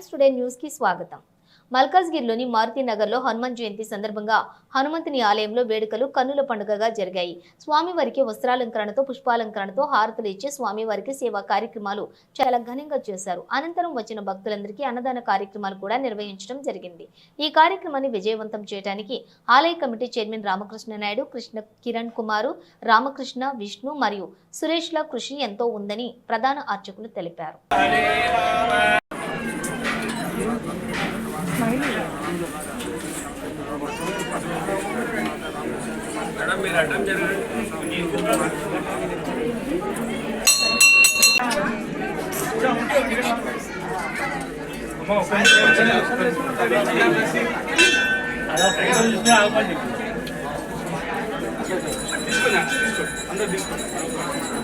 NS today news కి స్వాగతం. మల్కాజ్గిరిలోని మారుతి నగర్లో హనుమాన్ జయంతి సందర్భంగా హనుమంతుని ఆలయంలో వేడుకలు కన్నుల పండుగగా జరిగాయి. స్వామివారికి వస్త్రాలంకరణతో పుష్పాలంకరణతో హారతులు ఇచ్చి స్వామివారికి సేవా కార్యక్రమాలు చాలా ఘనంగా చేశారు. అనంతరం వచ్చిన భక్తులందరికీ అన్నదాన కార్యక్రమాలు కూడా నిర్వహించడం జరిగింది. ఈ కార్యక్రమాన్ని విజయవంతం చేయడానికి ఆలయ కమిటీ చైర్మన్ రామకృష్ణ నాయుడు, కృష్ణ కిరణ్ కుమారు, రామకృష్ణ, విష్ణు మరియు సురేష్ల కృషి ఎంతో ఉందని ప్రధాన అర్చకులు తెలిపారు.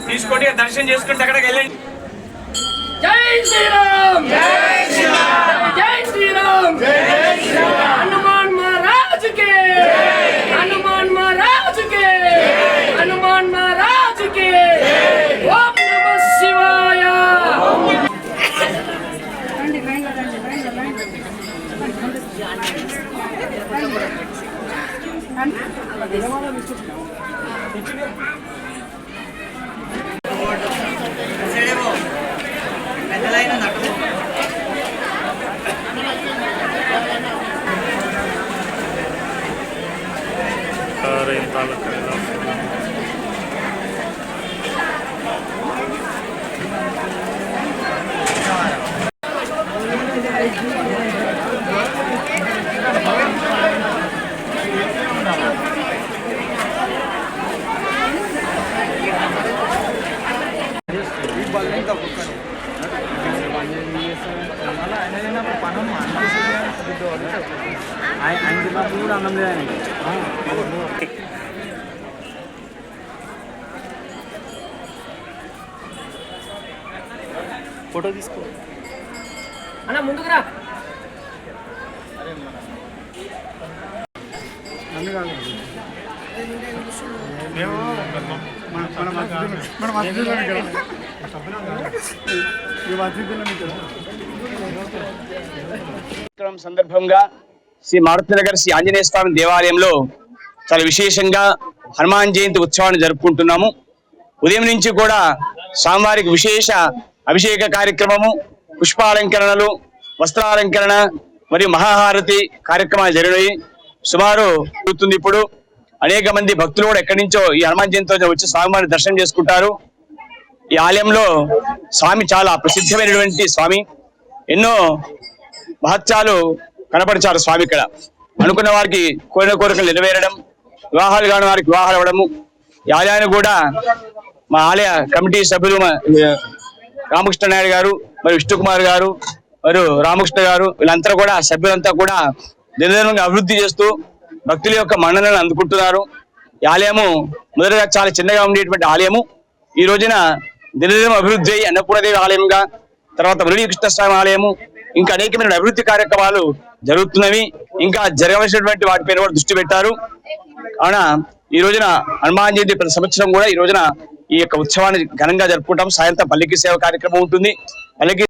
తీసుకోండి, దర్శనం చేసుకుంటే అక్కడికి వెళ్ళండి. జై శ్రీరామ్, జై శ్రీరామ్, జై శ్రీరామ్, జై శ్రీరామ్. హనుమాన్ మహారాజ్ కి, హనుమాన్ మహారాజ్ కి, హనుమాన్ మహారాజ్ కి. ఓం నమః శివాయ. ఫోటో తీసుకో అన్న, ముందుకు రా. సందర్భంగా శ్రీ మారుతినగర్ శ్రీ ఆంజనేయ స్వామి దేవాలయంలో చాలా విశేషంగా హనుమాన్ జయంతి ఉత్సవాన్ని జరుపుకుంటున్నాము. ఉదయం నుంచి కూడా స్వామివారికి విశేష అభిషేక కార్యక్రమము, పుష్పాలంకరణలు, వస్త్రాలంకరణ మరియు మహాహారతి కార్యక్రమాలు జరిగినాయి. సుమారు అవుతుంది. ఇప్పుడు అనేక మంది భక్తులు కూడా ఎక్కడి నుంచో ఈ హనుమాన్ జయంతి వచ్చి స్వామివారిని దర్శనం చేసుకుంటారు. ఈ ఆలయంలో స్వామి చాలా ప్రసిద్ధమైనటువంటి స్వామి. ఎన్నో మహత్యాలు కనపరిచారు స్వామి. ఇక్కడ అనుకున్న వారికి కోరిన కోరికలు నెరవేరడం, వివాహాలు కాని వారికి వివాహాలు అవ్వడము. ఈ ఆలయాన్ని కూడా మా ఆలయ కమిటీ సభ్యులు రామకృష్ణ నాయుడు గారు, మరి విష్ణుకుమార్ గారు, మరియు రామకృష్ణ గారు, వీళ్ళంతా కూడా సభ్యులంతా కూడా దినదినంగా అభివృద్ధి చేస్తూ భక్తుల యొక్క మన్ననలను అందుకుంటున్నారు. ఈ ఆలయము మొదటగా చాలా చిన్నగా ఉండేటువంటి ఆలయము ఈ రోజున దినదినం అభివృద్ధి అయి అన్నపూర్ణదేవి ఆలయంగా, తర్వాత మురళీకృష్ణ స్వామి ఆలయము, ఇంకా అనేకమైన అభివృద్ధి కార్యక్రమాలు జరుగుతున్నవి. ఇంకా జరగవలసినటువంటి వాటిపైన కూడా దృష్టి పెట్టారు. కావున ఈ రోజున హనుమాన్ జయంతి ప్రతి సంవత్సరం కూడా ఈ రోజున ఈ యొక్క ఉత్సవాన్ని ఘనంగా జరుపుకుంటాం. సాయంత్రం పల్లకి సేవ కార్యక్రమం ఉంటుంది. పల్లకి